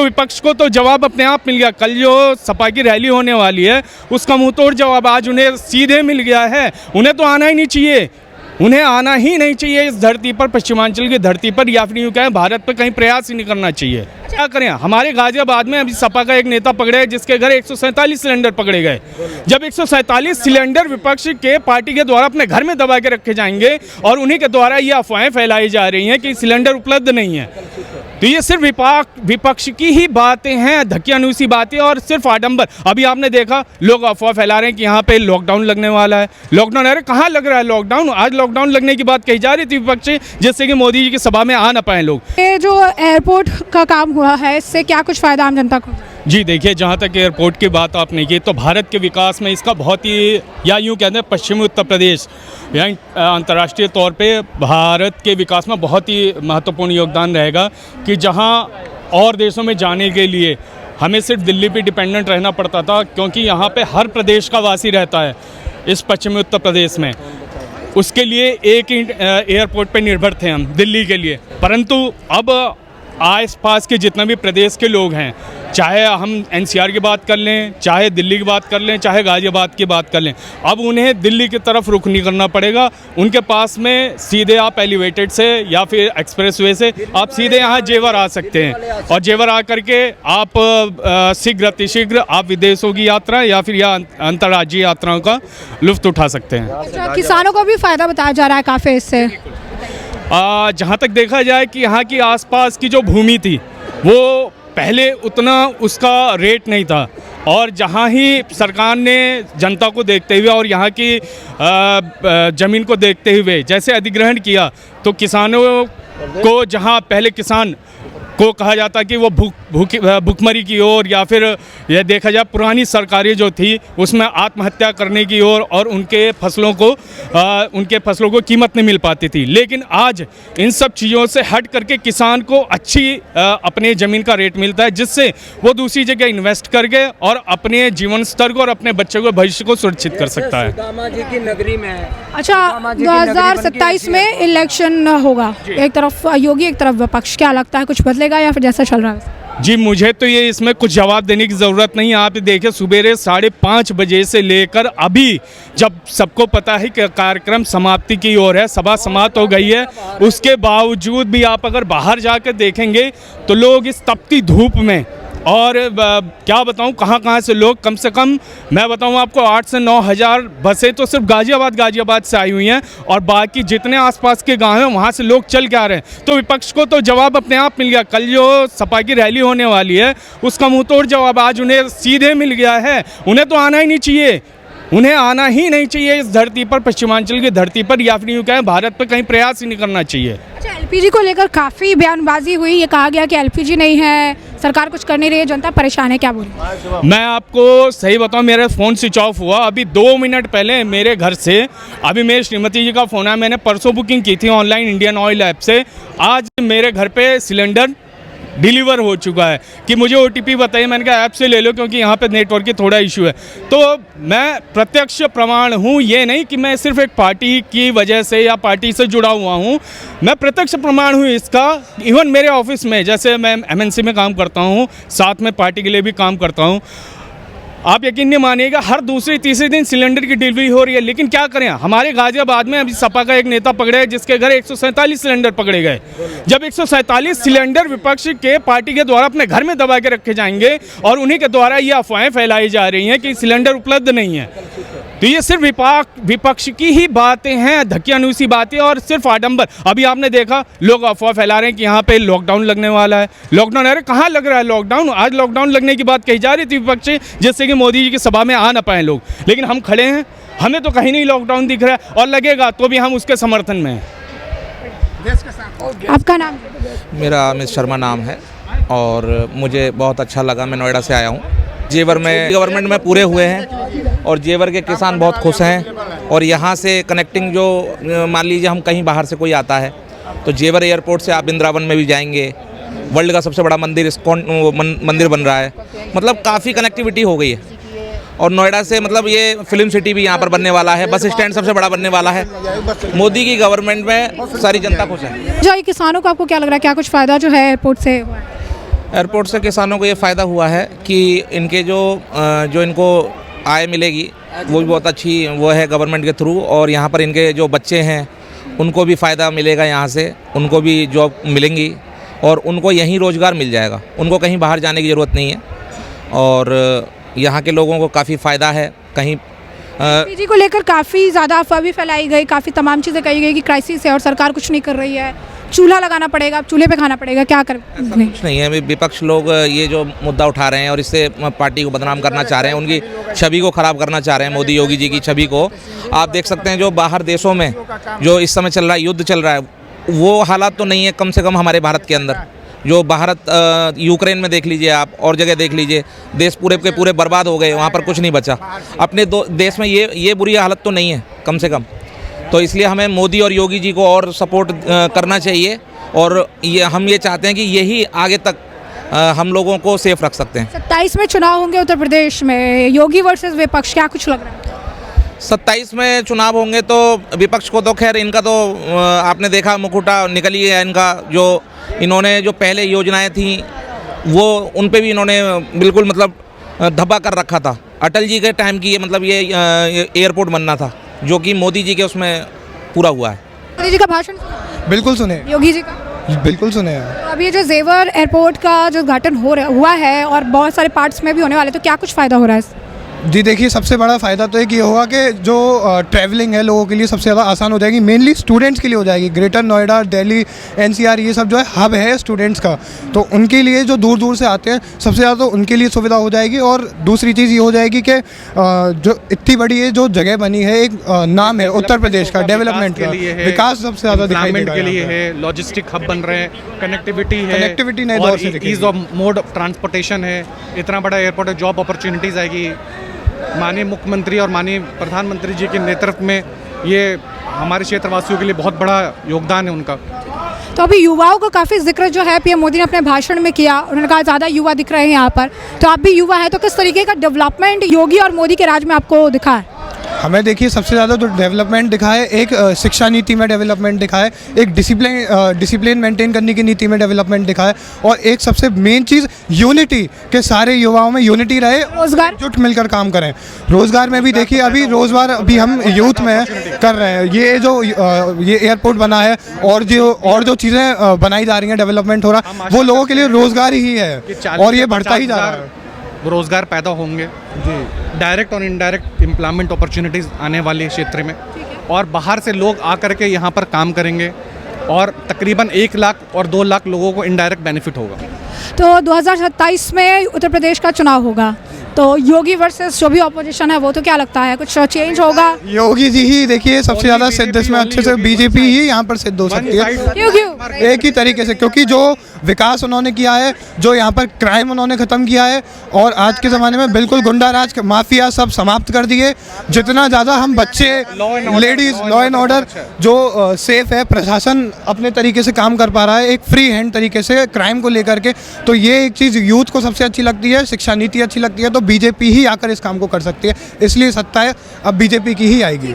विपक्ष को तो जवाब अपने आप मिल गया। कल जो सपा की रैली होने वाली है उसका मुंह तोड़ जवाब आज उन्हें सीधे मिल गया है। उन्हें तो आना ही नहीं चाहिए, उन्हें आना ही नहीं चाहिए इस धरती पर, पश्चिमांचल की धरती पर, या फिर यूँ कहें भारत पर कहीं प्रयास ही नहीं करना चाहिए। क्या करें, हमारे गाजियाबाद में अभी सपा का एक नेता पकड़े जिसके घर 147 सिलेंडर पकड़े गए। जब 147 सिलेंडर विपक्ष के पार्टी के द्वारा अपने घर में दबा के रखे जाएंगे और उन्हीं के द्वारा ये अफवाहें फैलाई जा रही हैं कि सिलेंडर उपलब्ध नहीं है, तो ये सिर्फ विपक्ष की ही बातें हैं, धक्कियानुसी बातें और सिर्फ आडंबर। अभी आपने देखा लोग अफवाह फैला रहे हैं कि यहाँ पे लॉकडाउन लगने वाला है। लॉकडाउन, अरे कहाँ लग रहा है लॉकडाउन? आज लॉकडाउन लगने की बात कही जा रही थी विपक्ष, जिससे कि मोदी जी की सभा में आ ना पाए लोग। ये जो एयरपोर्ट का काम हुआ है इससे क्या कुछ फ़ायदा आम जनता को? जी देखिए, जहाँ तक एयरपोर्ट की बात आपने की तो भारत के विकास में इसका बहुत ही, या यूँ कहते हैं पश्चिमी उत्तर प्रदेश या अंतर्राष्ट्रीय तौर पे भारत के विकास में बहुत ही महत्वपूर्ण योगदान रहेगा कि जहाँ और देशों में जाने के लिए हमें सिर्फ दिल्ली पे डिपेंडेंट रहना पड़ता था, क्योंकि यहाँ पे हर प्रदेश का वासी रहता है इस पश्चिमी उत्तर प्रदेश में, उसके लिए एक ही एयरपोर्ट पे निर्भर थे हम दिल्ली के लिए। परंतु अब आस पास के जितने भी प्रदेश के लोग हैं, चाहे हम एनसीआर की बात कर लें, चाहे दिल्ली की बात कर लें, चाहे गाजियाबाद की बात कर लें, अब उन्हें दिल्ली की तरफ रुख नहीं करना पड़ेगा। उनके पास में सीधे आप एलिवेटेड से या फिर एक्सप्रेसवे से आप सीधे यहाँ जेवर आ सकते हैं और जेवर आ करके आप शीघ्र अतिशीघ्र आप विदेशों की यात्रा या फिर अंतर्राज्यीय यात्राओं का लुत्फ उठा सकते हैं। अच्छा, किसानों को भी फ़ायदा बताया जा रहा है काफ़ी इससे? जहाँ तक देखा जाए कि यहाँ की आसपास की जो भूमि थी वो पहले उतना उसका रेट नहीं था, और जहाँ ही सरकार ने जनता को देखते हुए और यहाँ की ज़मीन को देखते हुए जैसे अधिग्रहण किया, तो किसानों को जहाँ पहले किसान को कहा जाता कि वो भूखमरी की ओर या फिर यह देखा जाए पुरानी सरकारें जो थी उसमें आत्महत्या करने की ओर और उनके फसलों को कीमत नहीं मिल पाती थी, लेकिन आज इन सब चीज़ों से हट करके किसान को अच्छी अपने ज़मीन का रेट मिलता है, जिससे वो दूसरी जगह इन्वेस्ट करके और अपने जीवन स्तर को और अपने बच्चों के भविष्य को सुरक्षित कर सकता है। सुदामा जी की नगरी में। अच्छा, 2027 में इलेक्शन होगा, एक तरफ योगी एक तरफ विपक्ष, क्या लगता है कुछ बदलेगा या फिर जैसा चल रहा है? जी मुझे तो ये इसमें कुछ जवाब देने की ज़रूरत नहीं है। आप देखिए सुबेरे 5:30 बजे से लेकर अभी, जब सबको पता है कि कार्यक्रम समाप्ति की ओर है, सभा समाप्त हो गई है, उसके बावजूद भी आप अगर बाहर जाकर देखेंगे तो लोग इस तपती धूप में, और क्या बताऊं कहाँ से लोग, कम से कम मैं बताऊं आपको 8 से 9 हज़ार बसें तो सिर्फ गाजियाबाद से आई हुई हैं, और बाकी जितने आसपास के गांव हैं वहां से लोग चल के आ रहे हैं। तो विपक्ष को तो जवाब अपने आप मिल गया। कल जो सपा की रैली होने वाली है उसका मुंह तोड़ जवाब आज उन्हें सीधे मिल गया है। उन्हें तो आना ही नहीं चाहिए, उन्हें आना ही नहीं चाहिए इस धरती पर, पश्चिमांचल की धरती पर, या फिर यूँ कहें भारत पर कहीं प्रयास ही नहीं करना चाहिए। अच्छा, एलपीजी को लेकर काफ़ी बयानबाजी हुई, ये कहा गया कि एलपीजी नहीं है, सरकार कुछ कर नहीं रही है, जनता परेशान है, क्या बोलूं? मैं आपको सही बताऊं, मेरा फ़ोन स्विच ऑफ हुआ अभी 2 मिनट पहले मेरे घर से। अभी मेरी श्रीमती जी का फ़ोन है, मैंने परसों बुकिंग की थी ऑनलाइन इंडियन ऑयल ऐप से, आज मेरे घर पे सिलेंडर डिलीवर हो चुका है कि मुझे OTP बताइए। मैंने कहा ऐप से ले लो क्योंकि यहाँ पे नेटवर्क की थोड़ा इशू है। तो मैं प्रत्यक्ष प्रमाण हूँ, ये नहीं कि मैं सिर्फ एक पार्टी की वजह से या पार्टी से जुड़ा हुआ हूँ, मैं प्रत्यक्ष प्रमाण हूँ इसका। इवन मेरे ऑफिस में, जैसे मैं MNC में काम करता हूँ, साथ में पार्टी के लिए भी काम करता हूँ, आप यकीन नहीं मानिएगा हर दूसरे तीसरे दिन सिलेंडर की डिलीवरी हो रही है। लेकिन क्या करें, हमारे गाजियाबाद में अभी सपा का एक नेता पकड़े जिसके घर 147 सिलेंडर पकड़े गए। जब 147 सिलेंडर विपक्ष के पार्टी के द्वारा अपने घर में दबा के रखे जाएंगे और उन्हीं के द्वारा ये अफवाहें फैलाई जा रही हैं कि सिलेंडर उपलब्ध नहीं है, तो ये सिर्फ विपक्ष की ही बातें हैं, धक्कियानुसी बातें और सिर्फ आडंबर। अभी आपने देखा लोग अफवाह फैला रहे हैं कि यहाँ पे लॉकडाउन लगने वाला है। लॉकडाउन, अरे कहाँ लग रहा है लॉकडाउन? आज लॉकडाउन लगने की बात कही जा रही थी विपक्ष, जिससे कि मोदी जी की सभा में आ ना पाए लोग, लेकिन हम खड़े हैं, हमें तो कहीं नहीं लॉकडाउन दिख रहा है, और लगेगा तो भी हम उसके समर्थन में हैं। आपका नाम? मेरा अमित शर्मा नाम है और मुझे बहुत अच्छा लगा। मैं नोएडा से आया हूँ। जेवर में गवर्नमेंट में पूरे हुए हैं और जेवर के किसान बहुत खुश हैं, और यहाँ से कनेक्टिंग जो मान लीजिए हम कहीं बाहर से कोई आता है तो जेवर एयरपोर्ट से आप वृंदावन में भी जाएंगे। वर्ल्ड का सबसे बड़ा मंदिर इस्कॉन मंदिर बन रहा है, मतलब काफ़ी कनेक्टिविटी हो गई है। और नोएडा से मतलब ये फिल्म सिटी भी यहाँ पर बनने वाला है, बस स्टैंड सबसे बड़ा बनने वाला है। मोदी की गवर्नमेंट में सारी जनता खुश है। जो ये किसानों को आपको क्या लग रहा है, क्या कुछ फ़ायदा जो है एयरपोर्ट से हुआ है? एयरपोर्ट से किसानों को ये फ़ायदा हुआ है कि इनके जो इनको आय मिलेगी वो भी बहुत अच्छी वो है गवर्नमेंट के थ्रू, और यहाँ पर इनके जो बच्चे हैं उनको भी फ़ायदा मिलेगा, यहाँ से उनको भी जॉब मिलेंगी और उनको यहीं रोज़गार मिल जाएगा, उनको कहीं बाहर जाने की ज़रूरत नहीं है। और यहाँ के लोगों को काफ़ी फ़ायदा है। कहीं पीजी को लेकर काफ़ी ज़्यादा अफवाह भी फैलाई गई, काफ़ी तमाम चीज़ें कही गई कि क्राइसिस है और सरकार कुछ नहीं कर रही है, चूल्हा लगाना पड़ेगा, अब चूल्हे पे खाना पड़ेगा, क्या कर नहीं। कुछ नहीं है। विपक्ष लोग ये जो मुद्दा उठा रहे हैं और इससे पार्टी को बदनाम करना चाह रहे हैं, उनकी छवि को ख़राब करना चाह रहे हैं, मोदी योगी जी की छवि को। आप देख सकते हैं जो बाहर देशों में जो इस समय चल रहा है, युद्ध चल रहा है, वो हालात तो नहीं है कम से कम हमारे भारत के अंदर। जो भारत यूक्रेन में देख लीजिए आप, और जगह देख लीजिए, देश पूरे के पूरे बर्बाद हो गए, वहाँ पर कुछ नहीं बचा। अपने देश में ये बुरी हालत तो नहीं है कम से कम। तो इसलिए हमें मोदी और योगी जी को और सपोर्ट करना चाहिए, और हम ये चाहते हैं कि यही आगे तक हम लोगों को सेफ रख सकते हैं। 27 में चुनाव होंगे उत्तर प्रदेश में, योगी वर्सेस विपक्ष, क्या कुछ लग रहा है? 27 में चुनाव होंगे तो विपक्ष को तो खैर इनका तो आपने देखा मुखौटा निकल ही है इनका। जो इन्होंने जो पहले योजनाएं थी वो उन पे भी इन्होंने बिल्कुल मतलब धब्बा कर रखा था। अटल जी के टाइम की ये एयरपोर्ट बनना था, जो कि मोदी जी के उसमें पूरा हुआ है। मोदी जी का भाषण सुना? बिल्कुल सुने, योगी जी का बिल्कुल सुने हैं। तो अब ये जो जेवर एयरपोर्ट का जो उद्घाटन हुआ है और बहुत सारे पार्ट्स में भी होने वाले, तो क्या कुछ फ़ायदा हो रहा है इससे? जी देखिए, सबसे बड़ा फ़ायदा तो एक ये होगा कि जो ट्रैवलिंग है लोगों के लिए सबसे ज़्यादा आसान हो जाएगी, मेनली स्टूडेंट्स के लिए हो जाएगी। ग्रेटर नोएडा, दिल्ली, एनसीआर ये सब जो है हब है स्टूडेंट्स का, तो उनके लिए जो दूर दूर से आते हैं सबसे ज़्यादा तो उनके लिए सुविधा हो जाएगी। और दूसरी चीज़ ये हो जाएगी कि जो इतनी बड़ी ये जो जगह बनी है, एक नाम है उत्तर प्रदेश का डेवलपमेंट का, विकास सबसे ज़्यादा दिखाई देगा के लिए है, लॉजिस्टिक हब बन रहे हैं, कनेक्टिविटी है, कनेक्टिविटी नए दौर से ease of mode of transportation है, इतना बड़ा एयरपोर्ट है, जॉब अपॉर्चुनिटीज़ आएगी। माननीय मुख्यमंत्री और माननीय प्रधानमंत्री जी के नेतृत्व में ये हमारे क्षेत्रवासियों के लिए बहुत बड़ा योगदान है उनका। तो अभी युवाओं का काफ़ी जिक्र जो है पीएम मोदी ने अपने भाषण में किया, उन्होंने कहा ज़्यादा युवा दिख रहे हैं यहाँ पर, तो आप भी युवा हैं, तो किस तरीके का डेवलपमेंट योगी और मोदी के राज में आपको दिखा है? हमें देखिए सबसे ज़्यादा जो डेवलपमेंट दिखा है, एक शिक्षा नीति में डेवलपमेंट दिखा है, एक डिसिप्लिन मेंटेन करने की नीति में डेवलपमेंट दिखा है, और एक सबसे मेन चीज़ यूनिटी, के सारे युवाओं में यूनिटी रहे, रोजगार जुट मिलकर काम करें। रोज़गार में भी देखिए अभी रोज़गार अभी हम यूथ में कर रहे हैं। ये जो ये एयरपोर्ट बना है और जो चीज़ें बनाई जा रही हैं, डेवलपमेंट हो रहा है, वो लोगों के लिए रोज़गार ही है और ये बढ़ता ही जा रहा है। रोज़गार पैदा होंगे जी, डायरेक्ट और इनडायरेक्ट एम्प्लॉयमेंट अपॉर्चुनिटीज़ आने वाली है क्षेत्र में, और बाहर से लोग आकर के यहाँ पर काम करेंगे, और तकरीबन 1 लाख और 2 लाख लोगों को इनडायरेक्ट बेनिफिट होगा। तो 2027 में उत्तर प्रदेश का चुनाव होगा, तो योगी वर्सेस जो भी ऑपोजिशन है, वो तो क्या लगता है कुछ चेंज होगा? योगी जी ही देखिए सबसे ज़्यादा सिद्ध, इसमें अच्छे से बीजेपी ही यहाँ पर सिद्ध हो सकती है। क्यों? एक ही तरीके से, क्योंकि जो विकास उन्होंने किया है, जो यहाँ पर क्राइम उन्होंने ख़त्म किया है, और आज के ज़माने में बिल्कुल गुंडा राज, माफिया सब समाप्त कर दिए। जितना ज़्यादा हम बच्चे, लेडीज़, लॉ एंड ऑर्डर जो सेफ है, प्रशासन अपने तरीके से काम कर पा रहा है एक फ्री हैंड तरीके से क्राइम को लेकर के, तो ये एक चीज़ यूथ को सबसे अच्छी लगती है, शिक्षा नीति अच्छी लगती है, तो बीजेपी ही आकर इस काम को कर सकती है। इसलिए सत्ता है अब बीजेपी की ही आएगी।